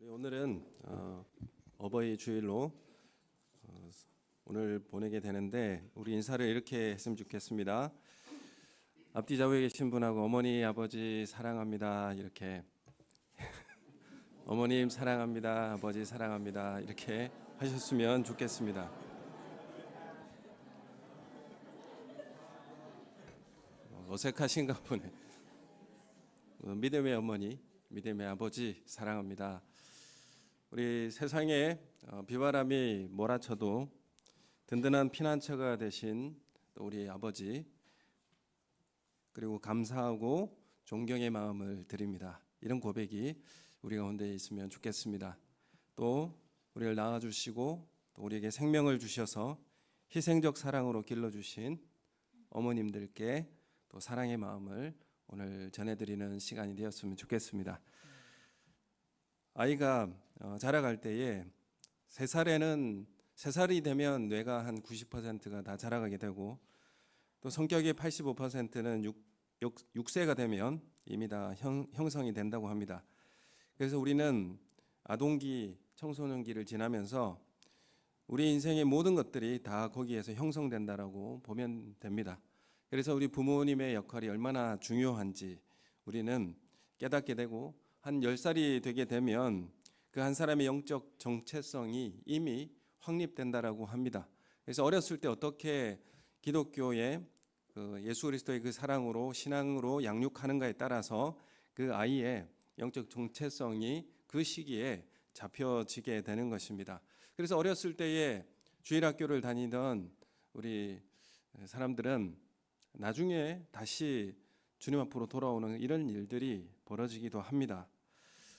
오늘은 어버이 주일로 오늘 보내게 되는데 우리 인사를 이렇게 했으면 좋겠습니다. 앞뒤 좌우에 계신 분하고 어머니 아버지 사랑합니다 이렇게 어머님 사랑합니다 아버지 사랑합니다 이렇게 하셨으면 좋겠습니다. 어색하신가 보네. 믿음의 어머니 믿음의 아버지 사랑합니다. 우리 세상에 비바람이 몰아쳐도 든든한 피난처가 되신 우리 아버지, 그리고 감사하고 존경의 마음을 드립니다. 이런 고백이 우리 가운데 있으면 좋겠습니다. 또 우리를 낳아주시고 또 우리에게 생명을 주셔서 희생적 사랑으로 길러주신 어머님들께 또 사랑의 마음을 오늘 전해드리는 시간이 되었으면 좋겠습니다. 아이가 자라갈 때에 3살이 되면 뇌가 한 90%가 다 자라가게 되고 또 성격의 85%는 6세가 되면 이미 다 형성이 된다고 합니다. 그래서 우리는 아동기, 청소년기를 지나면서 우리 인생의 모든 것들이 다 거기에서 형성된다라고 보면 됩니다. 그래서 우리 부모님의 역할이 얼마나 중요한지 우리는 깨닫게 되고 한 10살이 되게 되면 그 한 사람의 영적 정체성이 이미 확립된다라고 합니다. 그래서 어렸을 때 어떻게 기독교의 예수 그리스도의 그 사랑으로 신앙으로 양육하는가에 따라서 그 아이의 영적 정체성이 그 시기에 잡혀지게 되는 것입니다. 그래서 어렸을 때에 주일학교를 다니던 우리 사람들은 나중에 다시 주님 앞으로 돌아오는 이런 일들이 벌어지기도 합니다.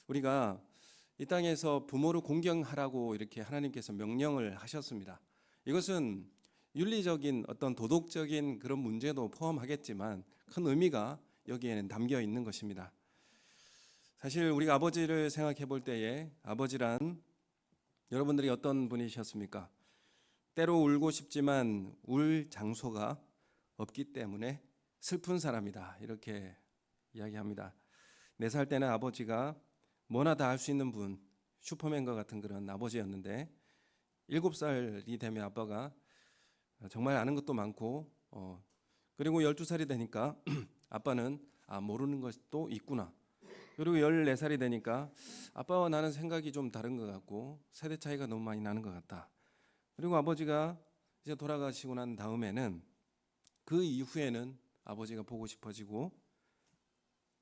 우리가 이 땅에서 부모를 공경하라고 이렇게 하나님께서 명령을 하셨습니다. 이것은 윤리적인 어떤 도덕적인 그런 문제도 포함하겠지만 큰 의미가 여기에는 담겨 있는 것입니다. 사실 우리가 아버지를 생각해 볼 때에 아버지란 여러분들이 어떤 분이셨습니까? 때로 울고 싶지만 울 장소가 없기 때문에 슬픈 사람이다 이렇게 이야기합니다. 4살 때는 아버지가 뭐나 다 할 수 있는 분, 슈퍼맨과 같은 그런 아버지였는데 7살이 되면 아빠가 정말 아는 것도 많고 그리고 12살이 되니까 아빠는 모르는 것도 있구나. 그리고 14살이 되니까 아빠와 나는 생각이 좀 다른 것 같고 세대 차이가 너무 많이 나는 것 같다. 그리고 아버지가 이제 돌아가시고 난 다음에는 그 이후에는 아버지가 보고 싶어지고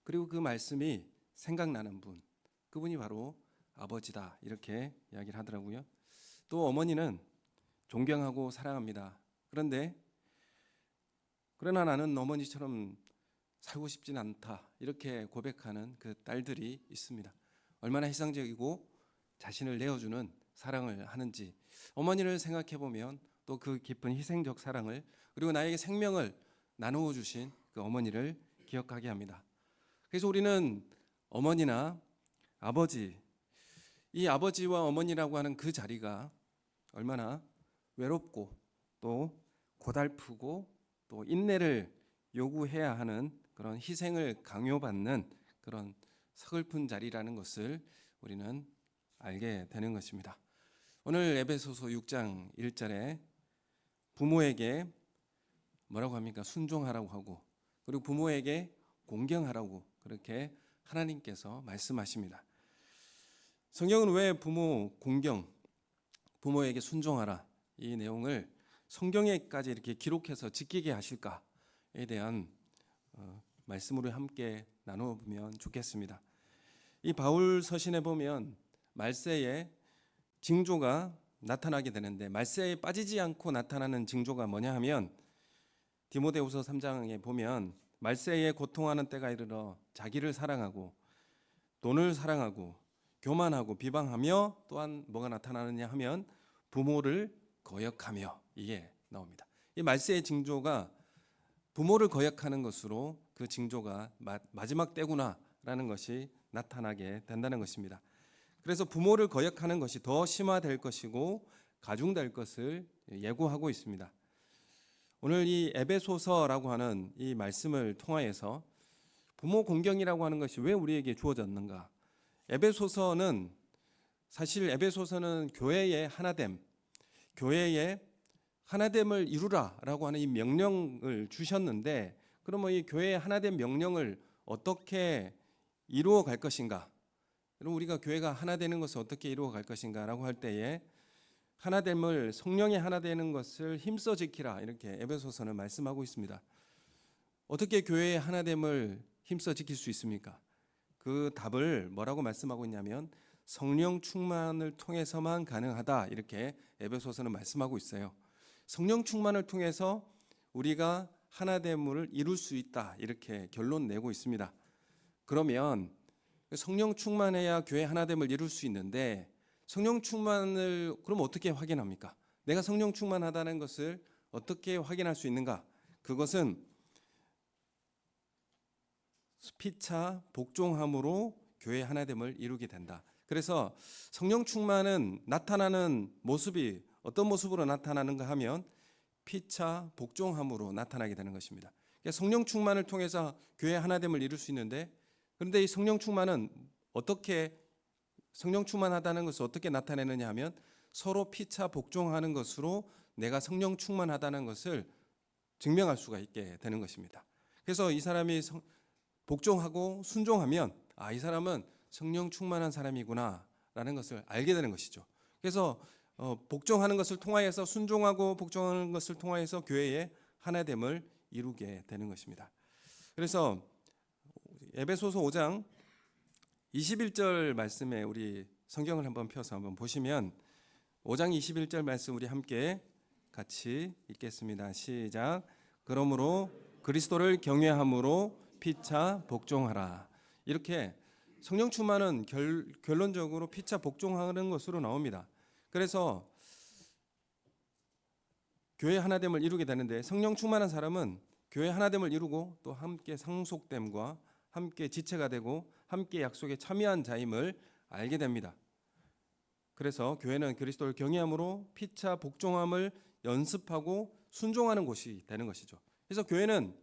그리고 그 말씀이 생각나는 분, 그분이 바로 아버지다 이렇게 이야기를 하더라고요. 또 어머니는 존경하고 사랑합니다. 그러나 나는 어머니처럼 살고 싶진 않다 이렇게 고백하는 그 딸들이 있습니다. 얼마나 희생적이고 자신을 내어주는 사랑을 하는지 어머니를 생각해 보면 또 그 깊은 희생적 사랑을 그리고 나에게 생명을 나누어 주신 그 어머니를 기억하게 합니다. 그래서 우리는 어머니나 아버지, 이 아버지와 어머니라고 하는 그 자리가 얼마나 외롭고 또 고달프고 또 인내를 요구해야 하는 그런 희생을 강요받는 그런 서글픈 자리라는 것을 우리는 알게 되는 것입니다. 오늘 에베소서 6장 1절에 부모에게 뭐라고 합니까? 순종하라고 하고 그리고 부모에게 공경하라고 그렇게 하나님께서 말씀하십니다. 성경은 왜 부모 공경, 부모에게 순종하라 이 내용을 성경에까지 이렇게 기록해서 지키게 하실까에 대한 말씀으로 함께 나누어 보면 좋겠습니다. 이 바울 서신에 보면 말세에 징조가 나타나게 되는데 말세에 빠지지 않고 나타나는 징조가 뭐냐 하면 디모데후서 3장에 보면 말세에 고통하는 때가 이르러 자기를 사랑하고 돈을 사랑하고 교만하고 비방하며 또한 뭐가 나타나느냐 하면 부모를 거역하며 이게 나옵니다. 이 말세의 징조가 부모를 거역하는 것으로 그 징조가 마지막 때구나라는 것이 나타나게 된다는 것입니다. 그래서 부모를 거역하는 것이 더 심화될 것이고 가중될 것을 예고하고 있습니다. 오늘 이 에베소서라고 하는 이 말씀을 통하여서 부모 공경이라고 하는 것이 왜 우리에게 주어졌는가? 에베소서는 사실 에베소서는 교회의 하나됨을 이루라라고 하는 이 명령을 주셨는데, 그러면 이 교회의 하나됨 명령을 어떻게 이루어 갈 것인가? 그럼 우리가 교회가 하나 되는 것을 어떻게 이루어 갈 것인가라고 할 때에 하나됨을, 성령이 하나 되는 것을 힘써 지키라, 이렇게 에베소서는 말씀하고 있습니다. 어떻게 교회의 하나됨을 힘써 지킬 수 있습니까? 그 답을 뭐라고 말씀하고 있냐면 성령 충만을 통해서만 가능하다, 이렇게 에베소서는 말씀하고 있어요. 성령 충만을 통해서 우리가 하나됨을 이룰 수 있다, 이렇게 결론 내고 있습니다. 그러면 성령 충만해야 교회 하나됨을 이룰 수 있는데, 성령 충만을 그럼 어떻게 확인합니까? 내가 성령 충만하다는 것을 어떻게 확인할 수 있는가? 그것은 피차 복종함으로 교회 하나됨을 이루게 된다. 그래서 성령 충만은 나타나는 모습이 어떤 모습으로 나타나는가 하면 피차 복종함으로 나타나게 되는 것입니다. 그러니까 성령 충만을 통해서 교회 하나됨을 이룰 수 있는데, 그런데 이 성령 충만은 어떻게, 성령 충만하다는 것을 어떻게 나타내느냐 하면 서로 피차 복종하는 것으로 내가 성령 충만하다는 것을 증명할 수가 있게 되는 것입니다. 그래서 이 사람이 복종하고 순종하면 이 사람은 성령 충만한 사람이구나 라는 것을 알게 되는 것이죠. 그래서 복종하는 것을 통하여서, 순종하고 복종하는 것을 통하여서 교회의 하나됨을 이루게 되는 것입니다. 그래서 에베소서 5장 21절 말씀에 우리 성경을 한번 펴서 한번 보시면 5장 21절 말씀 우리 함께 같이 읽겠습니다. 시작. 그러므로 그리스도를 경외함으로 피차 복종하라. 이렇게 성령 충만은 결론적으로 피차 복종하는 것으로 나옵니다. 그래서 교회 하나됨을 이루게 되는데, 성령 충만한 사람은 교회 하나됨을 이루고 또 함께 상속됨과 함께 지체가 되고 함께 약속에 참여한 자임을 알게 됩니다. 그래서 교회는 그리스도를 경외함으로 피차 복종함을 연습하고 순종하는 곳이 되는 것이죠. 그래서 교회는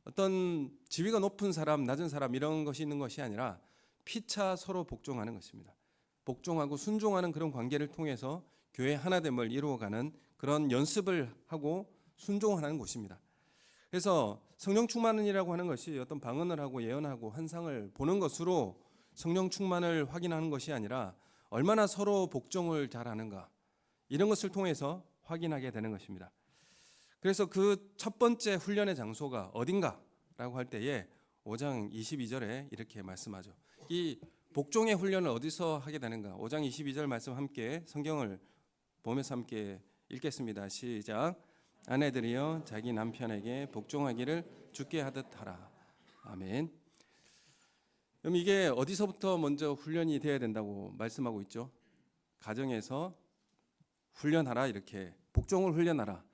어떤 지위가 높은 사람, 낮은 사람 이런 것이 있는 것이 아니라 피차 서로 복종하는 것입니다. 복종하고 순종하는 그런 관계를 통해서 교회 하나됨을 이루어가는 그런 연습을 하고 순종하는 곳입니다. 그래서 성령 충만이라고 하는 것이 어떤 방언을 하고 예언하고 환상을 보는 것으로 성령 충만을 확인하는 것이 아니라 얼마나 서로 복종을 잘하는가, 이런 것을 통해서 확인하게 되는 것입니다. 그래서 그 첫 번째 훈련의 장소가 어딘가라고 할 때에 5장 22절에 이렇게 말씀하죠. 이 복종의 훈련을 어디서 하게 되는가? 5장 22절 말씀 함께 성경을 보면서 함께 읽겠습니다. 시작. 아내들이여 자기 남편에게 복종하기를 주께 하듯 하라. 아멘. 그럼 이게 어디서부터 먼저 훈련이 되어야 된다고 말씀하고 있죠? 가정에서 훈련하라, 이렇게 복종을 훈련하라.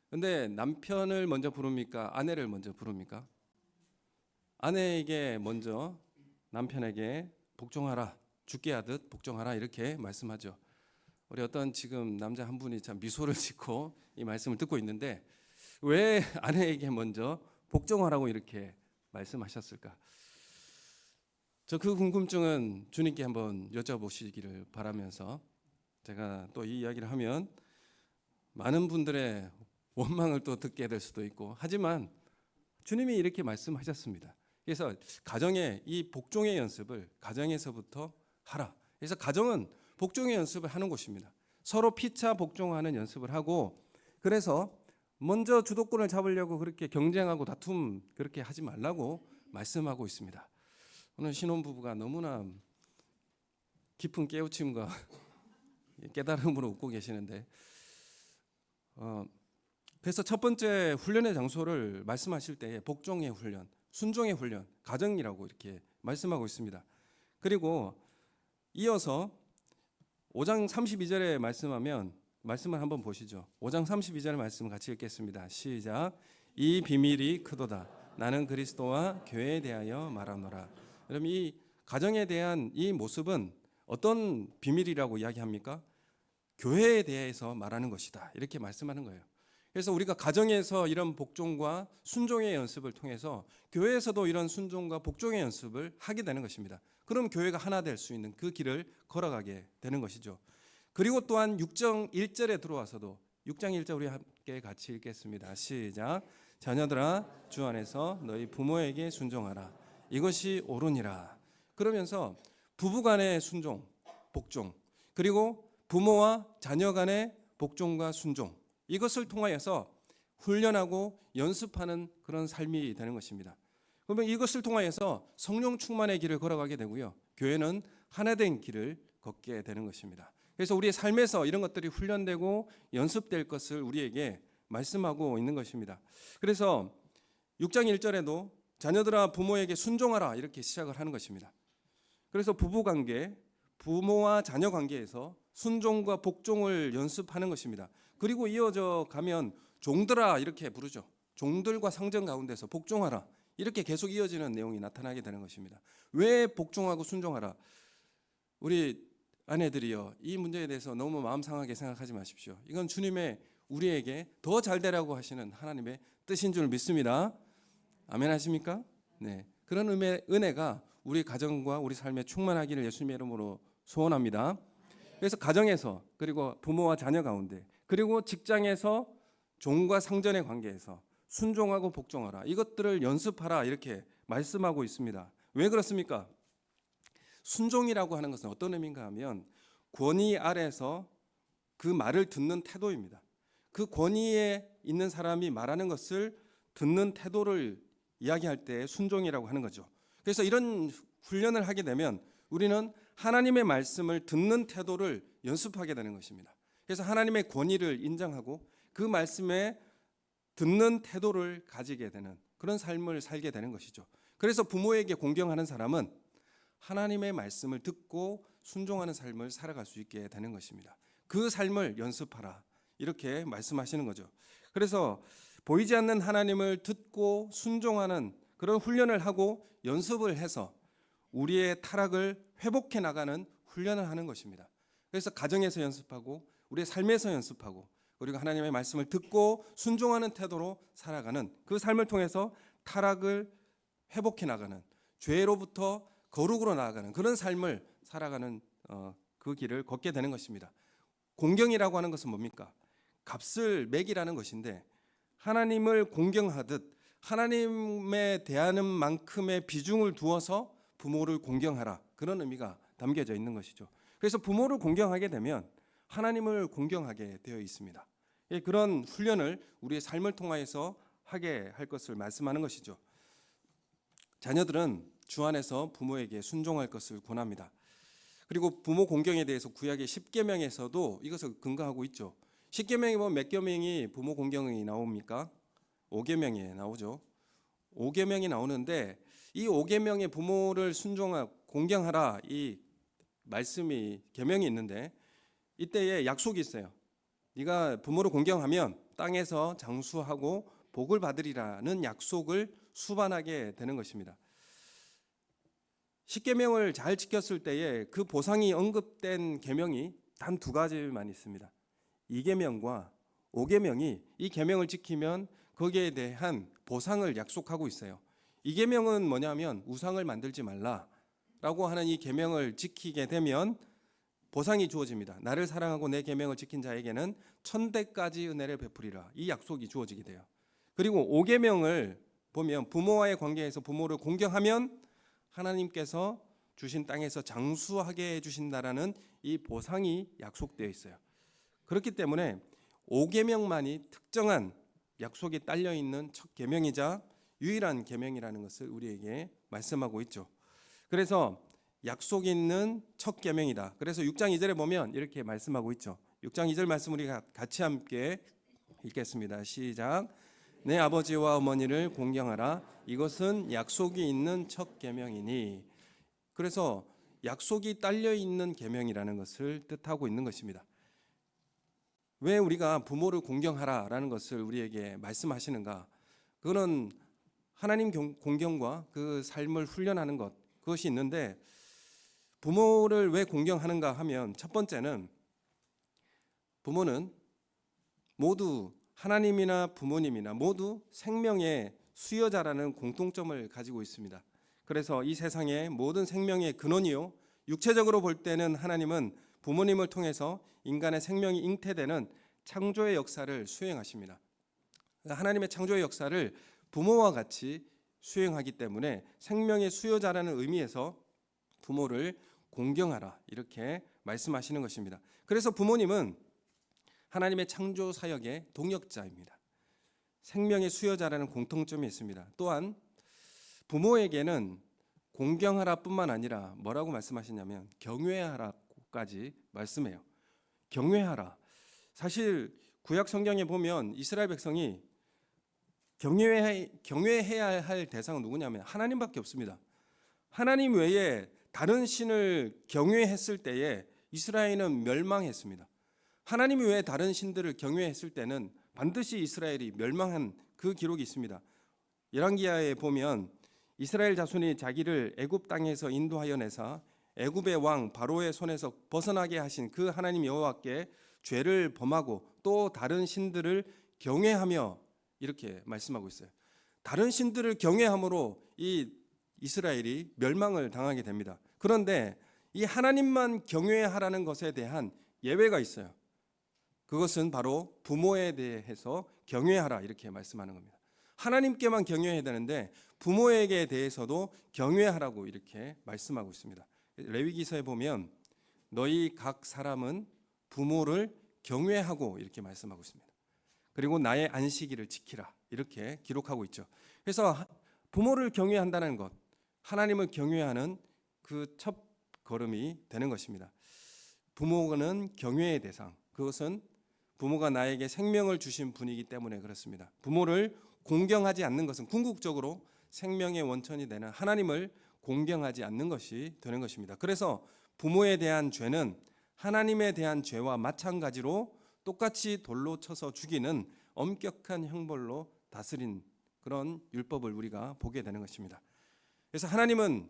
근데 남편을 먼저 부릅니까? 아내를 먼저 부릅니까? 아내에게 먼저 남편에게 복종하라, 주께 하듯 복종하라, 이렇게 말씀하죠. 우리 어떤 지금 남자 한 분이 참 미소를 짓고 이 말씀을 듣고 있는데, 왜 아내에게 먼저 복종하라고 이렇게 말씀하셨을까? 저 그 궁금증은 주님께 한번 여쭤보시기를 바라면서, 제가 또 이 이야기를 하면 많은 분들의 원망을 또 듣게 될 수도 있고, 하지만 주님이 이렇게 말씀하셨습니다. 그래서 가정의 이 복종의 연습을 가정에서부터 하라. 그래서 가정은 복종의 연습을 하는 곳입니다. 서로 피차 복종하는 연습을 하고, 그래서 먼저 주도권을 잡으려고 그렇게 경쟁하고 다툼 그렇게 하지 말라고 말씀하고 있습니다. 오늘 신혼부부가 너무나 깊은 깨우침과 깨달음으로 웃고 계시는데, 그래서 첫 번째 훈련의 장소를 말씀하실 때에 복종의 훈련, 순종의 훈련, 가정이라고 이렇게 말씀하고 있습니다. 그리고 이어서 5장 32절에 말씀을 한번 보시죠. 5장 32절 말씀 같이 읽겠습니다. 시작. 이 비밀이 크도다. 나는 그리스도와 교회에 대하여 말하노라. 여러분, 이 가정에 대한 이 모습은 어떤 비밀이라고 이야기합니까? 교회에 대해서 말하는 것이다, 이렇게 말씀하는 거예요. 그래서 우리가 가정에서 이런 복종과 순종의 연습을 통해서 교회에서도 이런 순종과 복종의 연습을 하게 되는 것입니다. 그럼 교회가 하나 될 수 있는 그 길을 걸어가게 되는 것이죠. 그리고 또한 6장 1절에 들어와서도 6장 1절 우리 함께 같이 읽겠습니다. 시작. 자녀들아 주 안에서 너희 부모에게 순종하라. 이것이 옳으니라. 그러면서 부부 간의 순종, 복종, 그리고 부모와 자녀 간의 복종과 순종, 이것을 통하여서 훈련하고 연습하는 그런 삶이 되는 것입니다. 그러면 이것을 통하여서 성령 충만의 길을 걸어가게 되고요. 교회는 하나된 길을 걷게 되는 것입니다. 그래서 우리의 삶에서 이런 것들이 훈련되고 연습될 것을 우리에게 말씀하고 있는 것입니다. 그래서 6장 1절에도 자녀들아 부모에게 순종하라 이렇게 시작을 하는 것입니다. 그래서 부부관계, 부모와 자녀 관계에서 순종과 복종을 연습하는 것입니다. 그리고 이어져 가면 종들아 이렇게 부르죠. 종들과 상전 가운데서 복종하라 이렇게 계속 이어지는 내용이 나타나게 되는 것입니다. 왜 복종하고 순종하라? 우리 아내들이요, 이 문제에 대해서 너무 마음 상하게 생각하지 마십시오. 이건 주님의 우리에게 더 잘 되라고 하시는 하나님의 뜻인 줄 믿습니다. 아멘 하십니까? 네, 그런 은혜가 우리 가정과 우리 삶에 충만하기를 예수님의 이름으로 소원합니다. 그래서 가정에서, 그리고 부모와 자녀 가운데, 그리고 직장에서 종과 상전의 관계에서 순종하고 복종하라, 이것들을 연습하라 이렇게 말씀하고 있습니다. 왜 그렇습니까? 순종이라고 하는 것은 어떤 의미인가 하면 권위 아래서 그 말을 듣는 태도입니다. 그 권위에 있는 사람이 말하는 것을 듣는 태도를 이야기할 때 순종이라고 하는 거죠. 그래서 이런 훈련을 하게 되면 우리는 하나님의 말씀을 듣는 태도를 연습하게 되는 것입니다. 그래서 하나님의 권위를 인정하고 그 말씀에 듣는 태도를 가지게 되는 그런 삶을 살게 되는 것이죠. 그래서 부모에게 공경하는 사람은 하나님의 말씀을 듣고 순종하는 삶을 살아갈 수 있게 되는 것입니다. 그 삶을 연습하라 이렇게 말씀하시는 거죠. 그래서 보이지 않는 하나님을 듣고 순종하는 그런 훈련을 하고 연습을 해서 우리의 타락을 회복해 나가는 훈련을 하는 것입니다. 그래서 가정에서 연습하고 우리의 삶에서 연습하고 그리고 하나님의 말씀을 듣고 순종하는 태도로 살아가는 그 삶을 통해서 타락을 회복해 나가는, 죄로부터 거룩으로 나아가는 그런 삶을 살아가는 그 길을 걷게 되는 것입니다. 공경이라고 하는 것은 뭡니까? 값을 매기라는 것인데, 하나님을 공경하듯 하나님에 대하는 만큼의 비중을 두어서 부모를 공경하라, 그런 의미가 담겨져 있는 것이죠. 그래서 부모를 공경하게 되면 하나님을 공경하게 되어 있습니다. 그런 훈련을 우리의 삶을 통하여서 하게 할 것을 말씀하는 것이죠. 자녀들은 주 안에서 부모에게 순종할 것을 권합니다. 그리고 부모 공경에 대해서 구약의 10계명에서도 이것을 근거하고 있죠. 10계명에 보면 몇 계명이 부모 공경이 나옵니까? 5계명에 나오죠. 5계명이 나오는데 이 5계명의 부모를 공경하라 이 말씀이 계명이 있는데, 이때에 약속이 있어요. 네가 부모를 공경하면 땅에서 장수하고 복을 받으리라는 약속을 수반하게 되는 것입니다. 10계명을 잘 지켰을 때에 그 보상이 언급된 계명이 단 2가지만 있습니다. 2계명과 5계명이 이 계명을 지키면 거기에 대한 보상을 약속하고 있어요. 2계명은 뭐냐면 우상을 만들지 말라라고 하는 이 계명을 지키게 되면 보상이 주어집니다. 나를 사랑하고 내 계명을 지킨 자에게는 1000대까지 은혜를 베풀이라, 이 약속이 주어지게 돼요. 그리고 5계명을 보면 부모와의 관계에서 부모를 공경하면 하나님께서 주신 땅에서 장수하게 해주신다라는 이 보상이 약속되어 있어요. 그렇기 때문에 5계명만이 특정한 약속이 딸려 있는 첫 계명이자 유일한 계명이라는 것을 우리에게 말씀하고 있죠. 그래서 약속이 있는 첫 계명이다. 그래서 6장 2절에 보면 이렇게 말씀하고 있죠. 6장 2절 말씀 우리가 같이 함께 읽겠습니다. 시작. 내 아버지와 어머니를 공경하라. 이것은 약속이 있는 첫 계명이니. 그래서 약속이 딸려 있는 계명이라는 것을 뜻하고 있는 것입니다. 왜 우리가 부모를 공경하라라는 것을 우리에게 말씀하시는가? 그거는 하나님 공경과 그 삶을 훈련하는 것, 그것이 있는데, 부모를 왜 공경하는가 하면 첫 번째는 부모는 모두 하나님이나 부모님이나 모두 생명의 수여자라는 공통점을 가지고 있습니다. 그래서 이 세상의 모든 생명의 근원이요, 육체적으로 볼 때는 하나님은 부모님을 통해서 인간의 생명이 잉태되는 창조의 역사를 수행하십니다. 하나님의 창조의 역사를 부모와 같이 수행하기 때문에 생명의 수요자라는 의미에서 부모를 공경하라 이렇게 말씀하시는 것입니다. 그래서 부모님은 하나님의 창조 사역의 동역자입니다. 생명의 수요자라는 공통점이 있습니다. 또한 부모에게는 공경하라 뿐만 아니라 뭐라고 말씀하시냐면 경외하라고까지 말씀해요. 경외하라. 사실 구약 성경에 보면 이스라엘 백성이 경외해야 할 대상은 누구냐면 하나님밖에 없습니다. 하나님 외에 다른 신을 경외했을 때에 이스라엘은 멸망했습니다. 하나님 외에 다른 신들을 경외했을 때는 반드시 이스라엘이 멸망한 그 기록이 있습니다. 열왕기하에 보면 이스라엘 자손이 자기를 애굽 땅에서 인도하여 내사 애굽의 왕 바로의 손에서 벗어나게 하신 그 하나님 여호와께 죄를 범하고 또 다른 신들을 경외하며 이렇게 말씀하고 있어요. 다른 신들을 경외함으로 이 이스라엘이 멸망을 당하게 됩니다. 그런데 이 하나님만 경외하라는 것에 대한 예외가 있어요. 그것은 바로 부모에 대해서 경외하라 이렇게 말씀하는 겁니다. 하나님께만 경외해야 되는데 부모에게 대해서도 경외하라고 이렇게 말씀하고 있습니다. 레위기서에 보면 너희 각 사람은 부모를 경외하고 이렇게 말씀하고 있습니다. 그리고 나의 안식일을 지키라 이렇게 기록하고 있죠. 그래서 부모를 경외한다는 것, 하나님을 경외하는 그 첫 걸음이 되는 것입니다. 부모는 경외의 대상, 그것은 부모가 나에게 생명을 주신 분이기 때문에 그렇습니다. 부모를 공경하지 않는 것은 궁극적으로 생명의 원천이 되는 하나님을 공경하지 않는 것이 되는 것입니다. 그래서 부모에 대한 죄는 하나님에 대한 죄와 마찬가지로 똑같이 돌로 쳐서 죽이는 엄격한 형벌로 다스린 그런 율법을 우리가 보게 되는 것입니다. 그래서 하나님은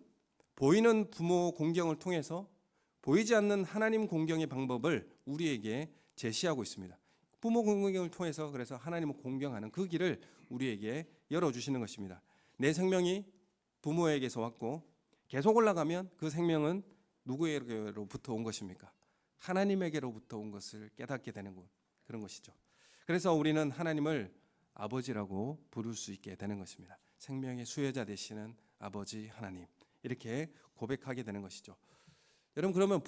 보이는 부모 공경을 통해서 보이지 않는 하나님 공경의 방법을 우리에게 제시하고 있습니다. 부모 공경을 통해서 그래서 하나님을 공경하는 그 길을 우리에게 열어주시는 것입니다. 내 생명이 부모에게서 왔고 계속 올라가면 그 생명은 누구에게로부터 온 것입니까? 하나님에게로부터 온 것을 깨닫게 되는 그런 것이죠. 그래서 우리는 하나님을 아버지라고 부를 수 있게 되는 것입니다. 생명의 수혜자 되시는 아버지 하나님 이렇게 고백하게 되는 것이죠. 여러분 그러면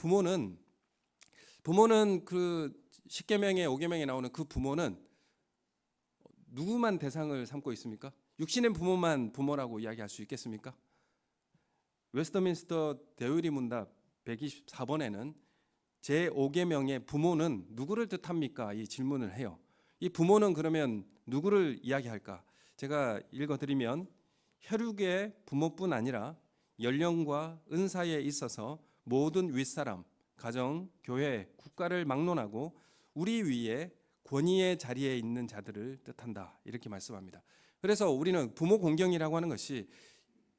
부모는 그 10계명에 5계명에 나오는 그 부모는 누구만 대상을 삼고 있습니까? 육신의 부모만 부모라고 이야기할 수 있겠습니까? 웨스터민스터 대의리 문답 124번에는 제5계명의 부모는 누구를 뜻합니까? 이 질문을 해요. 이 부모는 그러면 누구를 이야기할까? 제가 읽어드리면 혈육의 부모뿐 아니라 연령과 은사에 있어서 모든 윗사람, 가정, 교회, 국가를 막론하고 우리 위에 권위의 자리에 있는 자들을 뜻한다. 이렇게 말씀합니다. 그래서 우리는 부모 공경이라고 하는 것이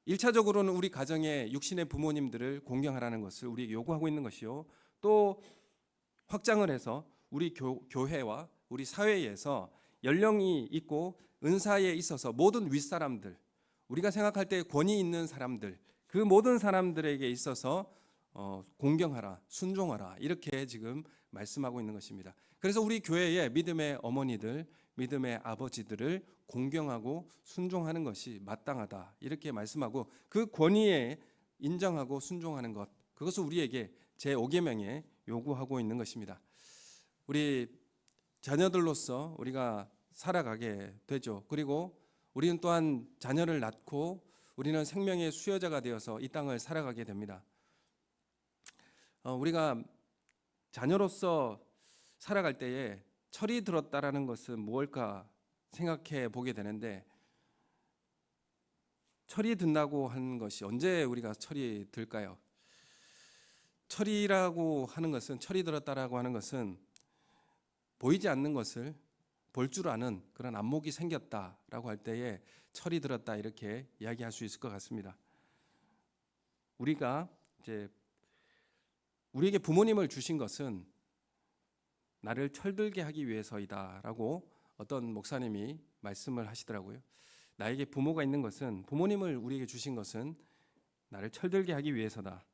1차적으로는 우리 가정의 육신의 부모님들을 공경하라는 것을 우리에게 요구하고 있는 것이요. 또 확장을 해서 우리 교회와 우리 사회에서 연령이 있고 은사에 있어서 모든 윗사람들, 우리가 생각할 때 권위 있는 사람들, 그 모든 사람들에게 있어서 공경하라, 순종하라 이렇게 지금 말씀하고 있는 것입니다. 그래서 우리 교회의 믿음의 어머니들, 믿음의 아버지들을 공경하고 순종하는 것이 마땅하다 이렇게 말씀하고 그 권위에 인정하고 순종하는 것, 그것을 우리에게 제5계명에 요구하고 있는 것입니다. 우리 자녀들로서 우리가 살아가게 되죠. 그리고 우리는 또한 자녀를 낳고 우리는 생명의 수여자가 되어서 이 땅을 살아가게 됩니다. 우리가 자녀로서 살아갈 때에 철이 들었다라는 것은 무엇일까 생각해 보게 되는데, 철이 든다고 하는 것이 언제 우리가 철이 들까요? 철이라고 하는 것은, 철이 들었다라고 하는 것은 보이지 않는 것을 볼 줄 아는 그런 안목이 생겼다라고 할 때에 철이 들었다 이렇게 이야기할 수 있을 것 같습니다. 우리가 이제 우리에게 부모님을 주신 것은 나를 철들게 하기 위해서이다라고 어떤 목사님이 말씀을 하시더라고요. 나에게 부모가 있는 것은, 부모님을 우리에게 주신 것은 나를 철들게 하기 위해서다.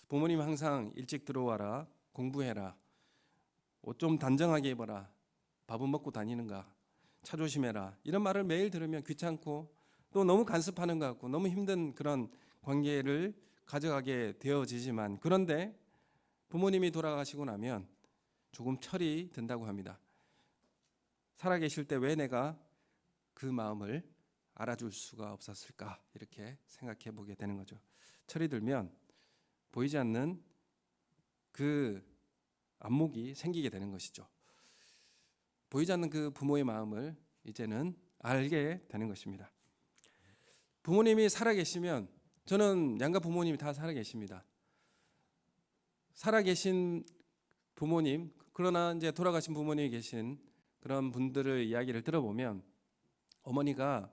부모님 항상 일찍 들어와라, 공부해라, 옷 좀 단정하게 입어라, 밥은 먹고 다니는가, 차 조심해라, 이런 말을 매일 들으면 귀찮고 또 너무 간섭하는 것 같고 너무 힘든 그런 관계를 가져가게 되어지지만, 그런데 부모님이 돌아가시고 나면 조금 철이 든다고 합니다. 살아계실 때 왜 내가 그 마음을 알아줄 수가 없었을까, 이렇게 생각해 보게 되는 거죠. 철이 들면 보이지 않는 그 안목이 생기게 되는 것이죠. 보이지 않는 그 부모의 마음을 이제는 알게 되는 것입니다. 부모님이 살아계시면, 저는 양가 부모님이 다 살아계십니다. 살아계신 부모님, 그러나 이제 돌아가신 부모님이 계신 그런 분들의 이야기를 들어보면, 어머니가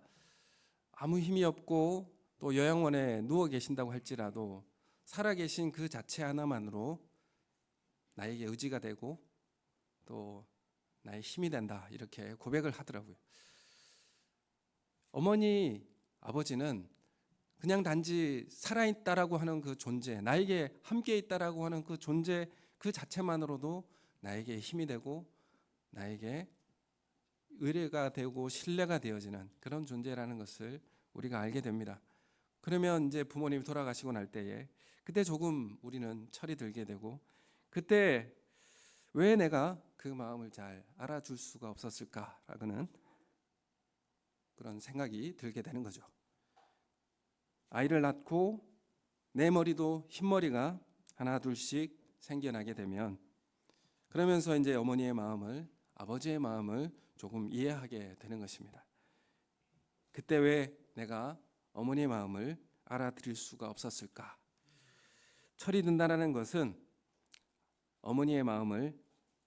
아무 힘이 없고 또 요양원에 누워 계신다고 할지라도 살아계신 그 자체 하나만으로 나에게 의지가 되고 또 나의 힘이 된다, 이렇게 고백을 하더라고요. 어머니, 아버지는 그냥 단지 살아있다라고 하는 그 존재, 나에게 함께 있다라고 하는 그 존재 그 자체만으로도 나에게 힘이 되고 나에게 의뢰가 되고 신뢰가 되어지는 그런 존재라는 것을 우리가 알게 됩니다. 그러면 이제 부모님이 돌아가시고 날 때에 그때 조금 우리는 철이 들게 되고, 그때 왜 내가 그 마음을 잘 알아줄 수가 없었을까라는 그런 생각이 들게 되는 거죠. 아이를 낳고 내 머리도 흰머리가 하나 둘씩 생겨나게 되면, 그러면서 이제 어머니의 마음을, 아버지의 마음을 조금 이해하게 되는 것입니다. 그때 왜 내가 어머니의 마음을 알아들일 수가 없었을까? 철이 든다는 것은 어머니의 마음을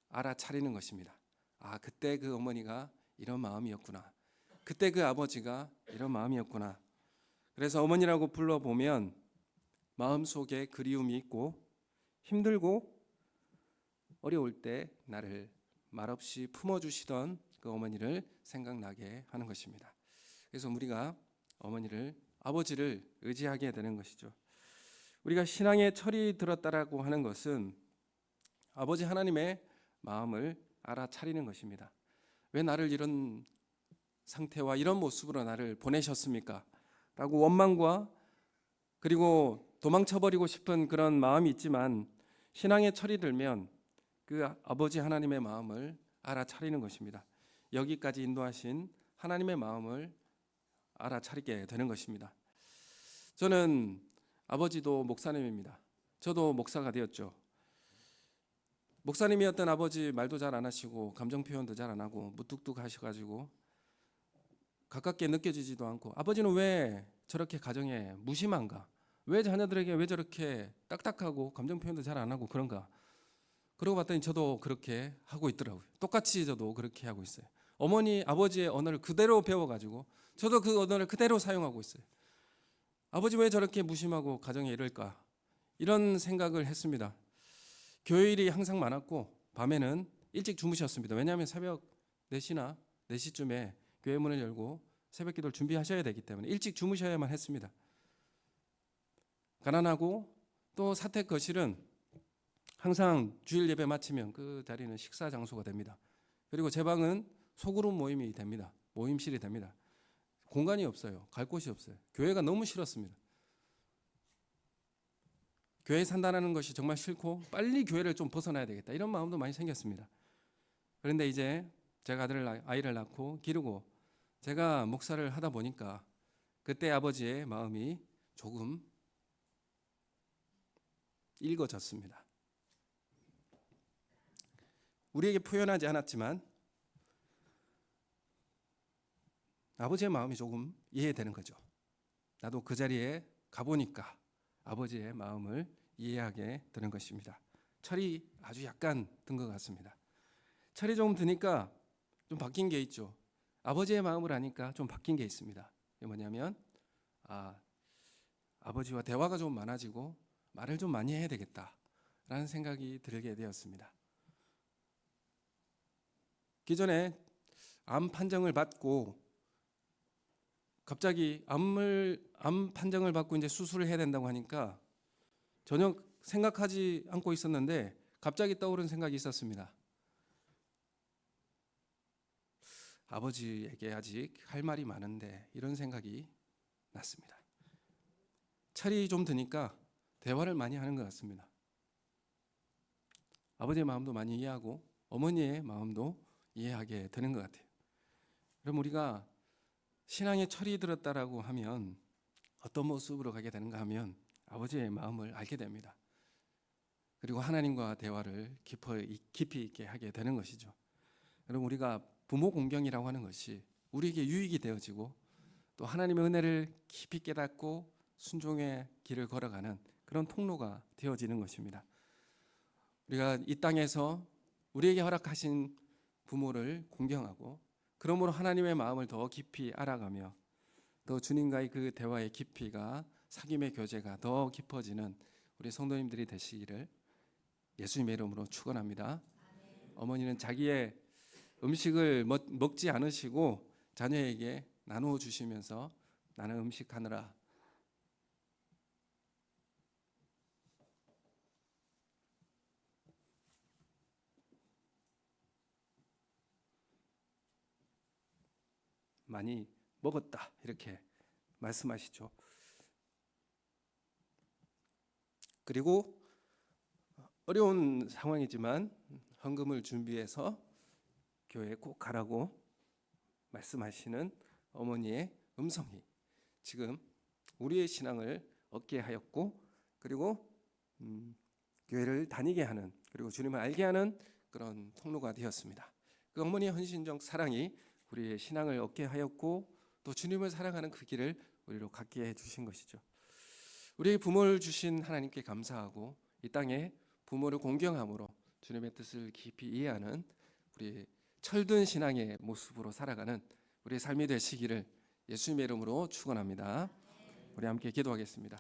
알아차리는 것입니다. 아, 그때 그 어머니가 이런 마음이었구나. 그때 그 아버지가 이런 마음이었구나. 그래서 어머니라고 불러보면 마음속에 그리움이 있고 힘들고 어려울 때 나를 말없이 품어주시던 그 어머니를 생각나게 하는 것입니다. 그래서 우리가 어머니를, 아버지를 의지하게 되는 것이죠. 우리가 신앙의 철이 들었다라고 하는 것은 아버지 하나님의 마음을 알아차리는 것입니다. 왜 나를 이런 상태와 이런 모습으로 나를 보내셨습니까? 라고 원망과 그리고 도망쳐버리고 싶은 그런 마음이 있지만, 신앙의 철이 들면 그 아버지 하나님의 마음을 알아차리는 것입니다. 여기까지 인도하신 하나님의 마음을 알아차리게 되는 것입니다. 저는 아버지도 목사님입니다. 저도 목사가 되었죠. 목사님이었던 아버지 말도 잘 안 하시고 감정 표현도 잘 안 하고 무뚝뚝 하셔가지고 가깝게 느껴지지도 않고, 아버지는 왜 저렇게 가정에 무심한가? 왜 자녀들에게 왜 저렇게 딱딱하고 감정 표현도 잘 안 하고 그런가? 그러고 봤더니 저도 그렇게 하고 있더라고요. 똑같이 저도 그렇게 하고 있어요. 어머니, 아버지의 언어를 그대로 배워가지고 저도 그 언어를 그대로 사용하고 있어요. 아버지 왜 저렇게 무심하고 가정에 이럴까? 이런 생각을 했습니다. 교회일이 항상 많았고 밤에는 일찍 주무셨습니다. 왜냐하면 새벽 4시나 4시쯤에 교회 문을 열고 새벽 기도를 준비하셔야 되기 때문에 일찍 주무셔야만 했습니다. 가난하고 또 사택 거실은 항상 주일 예배 마치면 그 자리는 식사 장소가 됩니다. 그리고 제 방은 소그룹 모임이 됩니다. 모임실이 됩니다. 공간이 없어요. 갈 곳이 없어요. 교회가 너무 싫었습니다. 교회 산다는 것이 정말 싫고 빨리 교회를 좀 벗어나야 되겠다, 이런 마음도 많이 생겼습니다. 그런데 이제 제가 아이를 낳고 기르고 제가 목사를 하다 보니까 그때 아버지의 마음이 조금 읽어졌습니다. 우리에게 표현하지 않았지만 아버지의 마음이 조금 이해되는 거죠. 나도 그 자리에 가보니까 아버지의 마음을 이해하게 되는 것입니다. 철이 아주 약간 든 것 같습니다. 철이 조금 드니까 좀 바뀐 게 있죠. 아버지의 마음을 아니까 좀 바뀐 게 있습니다. 이게 뭐냐면 아버지와 대화가 좀 많아지고 말을 좀 많이 해야 되겠다라는 생각이 들게 되었습니다. 기존에 암 판정을 받고 갑자기 암 판정을 받고 이제 수술을 해야 된다고 하니까 전혀 생각하지 않고 있었는데 갑자기 떠오른 생각이 있었습니다. 아버지에게 아직 할 말이 많은데 이런 생각이 났습니다. 철이 좀 드니까 대화를 많이 하는 것 같습니다. 아버지의 마음도 많이 이해하고 어머니의 마음도 이해하게 되는 것 같아요. 그럼 우리가 신앙에 철이 들었다라고 하면 어떤 모습으로 가게 되는가 하면 아버지의 마음을 알게 됩니다. 그리고 하나님과 대화를 깊이 있게 하게 되는 것이죠. 여러분, 우리가 부모 공경이라고 하는 것이 우리에게 유익이 되어지고 또 하나님의 은혜를 깊이 깨닫고 순종의 길을 걸어가는 그런 통로가 되어지는 것입니다. 우리가 이 땅에서 우리에게 허락하신 부모를 공경하고 그러므로 하나님의 마음을 더 깊이 알아가며 또 주님과의 그 대화의 깊이가 사귐의 교제가 더 깊어지는 우리 성도님들이 되시기를 예수님의 이름으로 축원합니다. 어머니는 자기의 음식을 먹지 않으시고 자녀에게 나누어 주시면서 나는 음식하느라 많이 먹었다 이렇게 말씀하시죠. 그리고 어려운 상황이지만 헌금을 준비해서 교회에 꼭 가라고 말씀하시는 어머니의 음성이 지금 우리의 신앙을 얻게 하였고 그리고 교회를 다니게 하는 그리고 주님을 알게 하는 그런 통로가 되었습니다. 그 어머니의 헌신적 사랑이 우리의 신앙을 얻게 하였고 또 주님을 사랑하는 그 길을 우리로 갖게 해주신 것이죠. 우리의 부모를 주신 하나님께 감사하고 이 땅에 부모를 공경함으로 주님의 뜻을 깊이 이해하는 우리 철든 신앙의 모습으로 살아가는 우리의 삶이 되시기를 예수님의 이름으로 축원합니다. 우리 함께 기도하겠습니다.